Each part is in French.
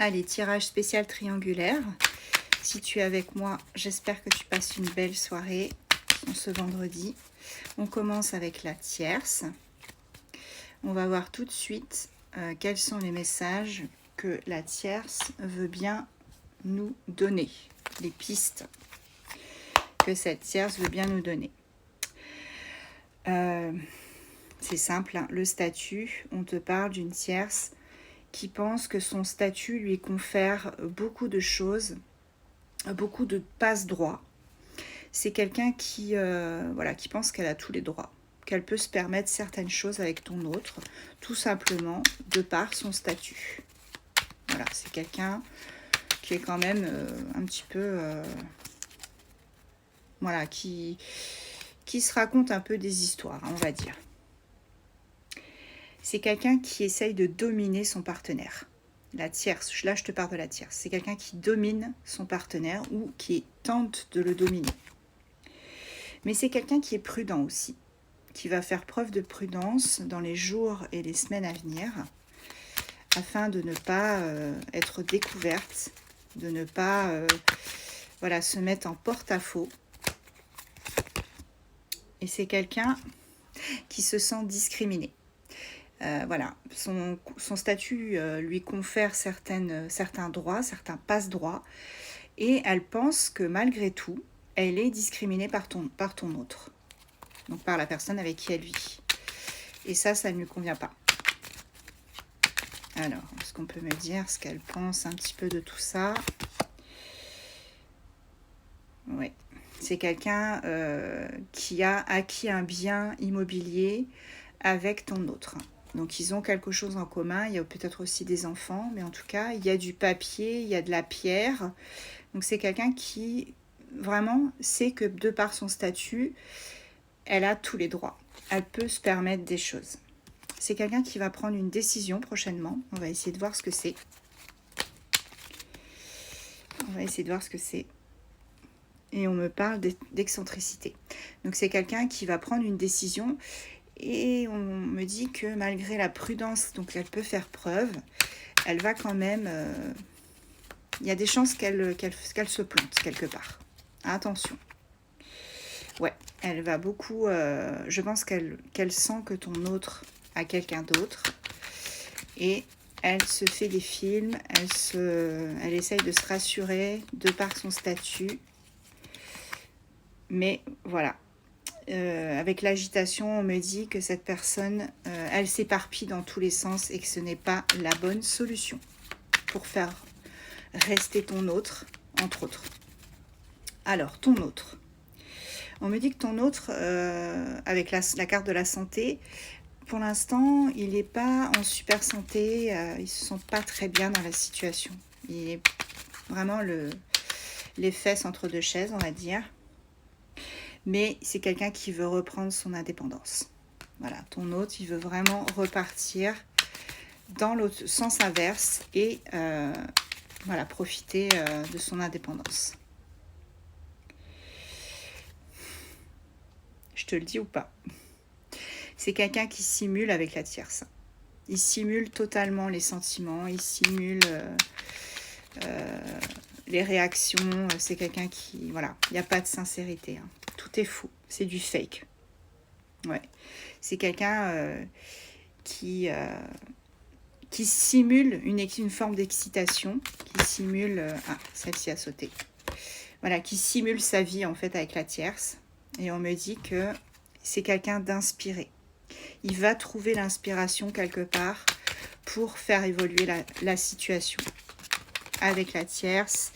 Allez, tirage spécial triangulaire. Si tu es avec moi, j'espère que tu passes une belle soirée ce vendredi. On commence avec la tierce. On va voir tout de suite quels sont les messages que la tierce veut bien nous donner. Les pistes que cette tierce veut bien nous donner. C'est simple, hein. Le statut, on te parle d'une tierce qui pense que son statut lui confère beaucoup de choses, beaucoup de passe-droit. C'est quelqu'un qui pense qu'elle a tous les droits, qu'elle peut se permettre certaines choses avec ton autre, tout simplement de par son statut. Voilà, c'est quelqu'un qui est quand même un petit peu... qui se raconte un peu des histoires, on va dire. C'est quelqu'un qui essaye de dominer son partenaire. La tierce, là je te parle de la tierce. C'est quelqu'un qui domine son partenaire ou qui tente de le dominer. Mais c'est quelqu'un qui est prudent aussi, qui va faire preuve de prudence dans les jours et les semaines à venir, afin de ne pas être découverte, de ne pas se mettre en porte-à-faux. Et c'est quelqu'un qui se sent discriminé. Son statut lui confère certains droits, certains passe-droits, et elle pense que malgré tout, elle est discriminée par ton autre, donc par la personne avec qui elle vit. Et ça ne lui convient pas. Alors, est-ce qu'on peut me dire ce qu'elle pense un petit peu de tout ça? Oui, c'est quelqu'un qui a acquis un bien immobilier avec ton autre. Donc, ils ont quelque chose en commun. Il y a peut-être aussi des enfants, mais en tout cas, il y a du papier, il y a de la pierre. Donc, c'est quelqu'un qui vraiment sait que de par son statut, elle a tous les droits. Elle peut se permettre des choses. C'est quelqu'un qui va prendre une décision prochainement. On va essayer de voir ce que c'est. Et on me parle d'excentricité. Donc, c'est quelqu'un qui va prendre une décision. Et on me dit que malgré la prudence dont elle peut faire preuve, elle va quand même... il y a des chances qu'elle se plante quelque part. Attention. Ouais, elle va beaucoup... je pense qu'elle sent que ton autre a quelqu'un d'autre. Et elle se fait des films. Elle essaye de se rassurer de par son statut. Mais voilà. Avec l'agitation, on me dit que cette personne, elle s'éparpille dans tous les sens et que ce n'est pas la bonne solution pour faire rester ton autre, entre autres. Alors, ton autre. On me dit que ton autre, avec la carte de la santé, pour l'instant, il n'est pas en super santé, il ne se sent pas très bien dans la situation. Il est vraiment les fesses entre deux chaises, on va dire. Mais c'est quelqu'un qui veut reprendre son indépendance. Voilà, ton autre, il veut vraiment repartir dans l'autre sens inverse et profiter de son indépendance. Je te le dis ou pas? C'est quelqu'un qui simule avec la tierce. Il simule totalement les sentiments, il simule les réactions. C'est quelqu'un qui... Voilà, il n'y a pas de sincérité, hein. Tout est faux, c'est du fake. Ouais, c'est quelqu'un qui simule une forme d'excitation, qui simule... celle-ci a sauté. Voilà, qui simule sa vie en fait avec la tierce. Et on me dit que c'est quelqu'un d'inspiré. Il va trouver l'inspiration quelque part pour faire évoluer la situation avec la tierce.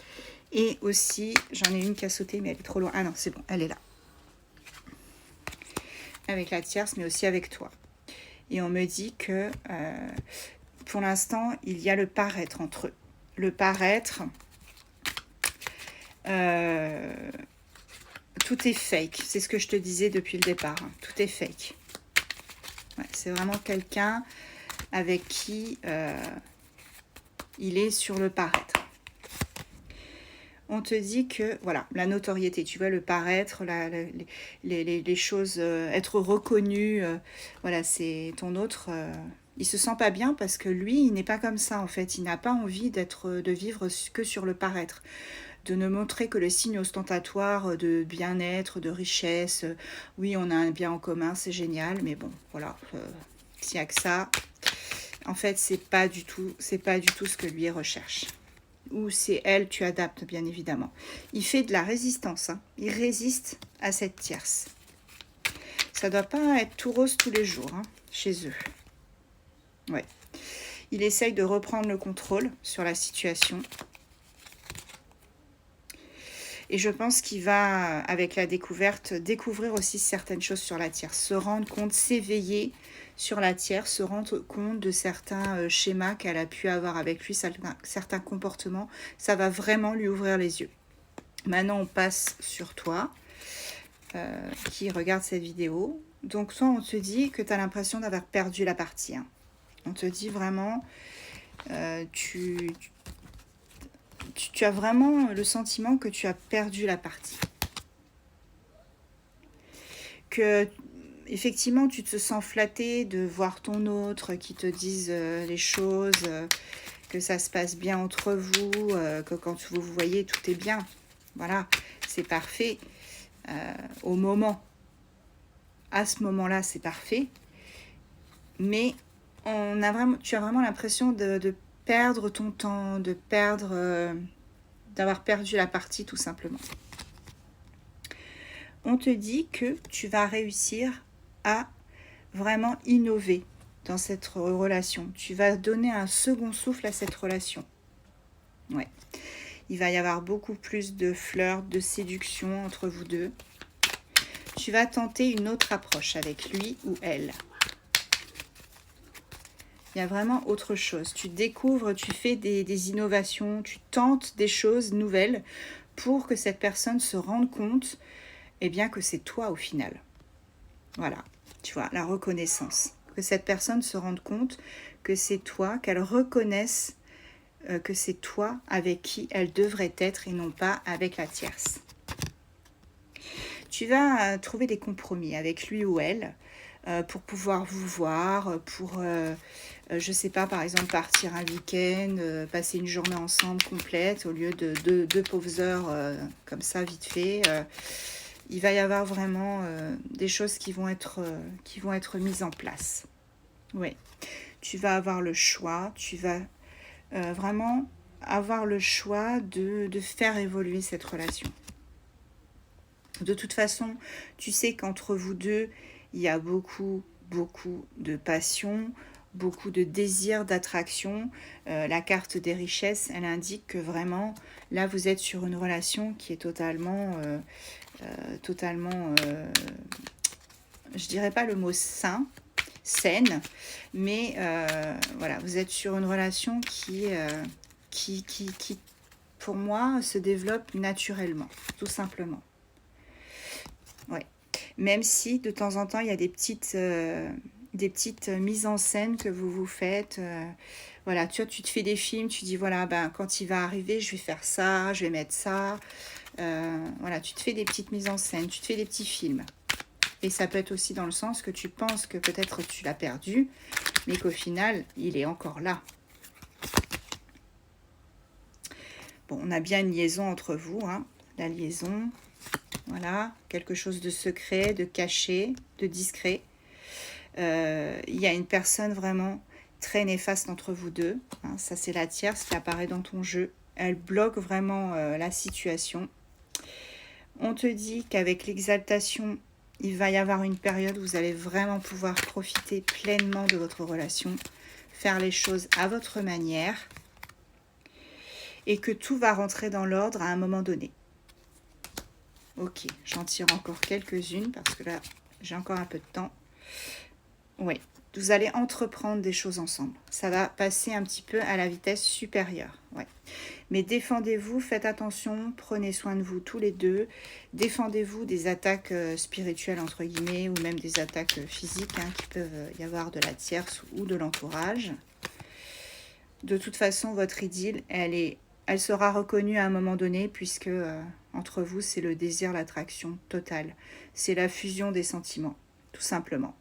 Et aussi, j'en ai une qui a sauté, mais elle est trop loin. Ah non, c'est bon, elle est là. Avec la tierce, mais aussi avec toi. Et on me dit que pour l'instant, il y a le paraître entre eux. Le paraître, tout est fake. C'est ce que je te disais depuis le départ. Hein. Tout est fake. Ouais, c'est vraiment quelqu'un avec qui il est sur le paraître. On te dit que, voilà, la notoriété, tu vois, le paraître, les choses, être reconnu, voilà, c'est ton autre, Il se sent pas bien parce que lui, il n'est pas comme ça en fait. Il n'a pas envie de vivre que sur le paraître, de ne montrer que le signe ostentatoire de bien-être, de richesse. Oui, on a un bien en commun, c'est génial, mais bon, voilà, s'il n'y a que ça, en fait, c'est pas du tout ce que lui recherche. Ou c'est elle, tu adaptes bien évidemment. Il fait de la résistance, hein. Il résiste à cette tierce. Ça doit pas être tout rose tous les jours, hein, chez eux. Ouais. Il essaye de reprendre le contrôle sur la situation. Et je pense qu'il va, avec la découverte, découvrir aussi certaines choses sur la tierce, se rendre compte, s'éveiller sur la tierce, se rendre compte de certains schémas qu'elle a pu avoir avec lui, certains comportements. Ça va vraiment lui ouvrir les yeux. Maintenant, on passe sur toi, qui regarde cette vidéo. Donc, toi, on te dit que tu as l'impression d'avoir perdu la partie. Hein. On te dit vraiment, tu as vraiment le sentiment que tu as perdu la partie. Que, effectivement, tu te sens flatté de voir ton autre qui te dise les choses, que ça se passe bien entre vous, que quand vous vous voyez, tout est bien. Voilà, c'est parfait. Au moment, à ce moment-là, c'est parfait. Mais tu as vraiment l'impression de perdre ton temps, d'avoir perdu la partie tout simplement. On te dit que tu vas réussir à vraiment innover dans cette relation. Tu vas donner un second souffle à cette relation. Ouais. Il va y avoir beaucoup plus de flirt, de séduction entre vous deux. Tu vas tenter une autre approche avec lui ou elle. Il y a vraiment autre chose. Tu découvres, tu fais des innovations, tu tentes des choses nouvelles pour que cette personne se rende compte bien, que c'est toi au final. Voilà, tu vois, la reconnaissance. Que cette personne se rende compte que c'est toi, qu'elle reconnaisse que c'est toi avec qui elle devrait être et non pas avec la tierce. Tu vas trouver des compromis avec lui ou elle pour pouvoir vous voir, pour, je sais pas, par exemple, partir un week-end, passer une journée ensemble complète au lieu de deux pauvres heures comme ça, vite fait. Il va y avoir vraiment des choses qui vont être mises en place. Oui, tu vas avoir le choix, tu vas vraiment avoir le choix de faire évoluer cette relation. De toute façon, tu sais qu'entre vous deux, il y a beaucoup de passion, beaucoup de désir, d'attraction. La carte des richesses, elle indique que vraiment, là, vous êtes sur une relation qui est totalement, je dirais pas le mot saine, mais voilà, vous êtes sur une relation qui, pour moi, se développe naturellement, tout simplement. Ouais. Même si de temps en temps, il y a des petites mises en scène que vous vous faites. Voilà, tu vois, tu te fais des films, tu dis, voilà, ben, quand il va arriver, je vais faire ça, je vais mettre ça. Voilà, tu te fais des petites mises en scène, tu te fais des petits films. Et ça peut être aussi dans le sens que tu penses que peut-être tu l'as perdu, mais qu'au final, il est encore là. Bon, on a bien une liaison entre vous, hein, la liaison. Voilà, quelque chose de secret, de caché, de discret. Il y a une personne vraiment très néfaste entre vous deux. Hein, ça, c'est la tierce qui apparaît dans ton jeu. Elle bloque vraiment la situation. On te dit qu'avec l'exaltation, il va y avoir une période où vous allez vraiment pouvoir profiter pleinement de votre relation, faire les choses à votre manière et que tout va rentrer dans l'ordre à un moment donné. Ok, j'en tire encore quelques-unes parce que là, j'ai encore un peu de temps. Oui, vous allez entreprendre des choses ensemble. Ça va passer un petit peu à la vitesse supérieure. Ouais. Mais défendez-vous, faites attention, prenez soin de vous tous les deux. Défendez-vous des attaques spirituelles, entre guillemets, ou même des attaques physiques qui peuvent y avoir de la tierce ou de l'entourage. De toute façon, votre idylle, elle sera reconnue à un moment donné puisque entre vous, c'est le désir, l'attraction totale. C'est la fusion des sentiments, tout simplement.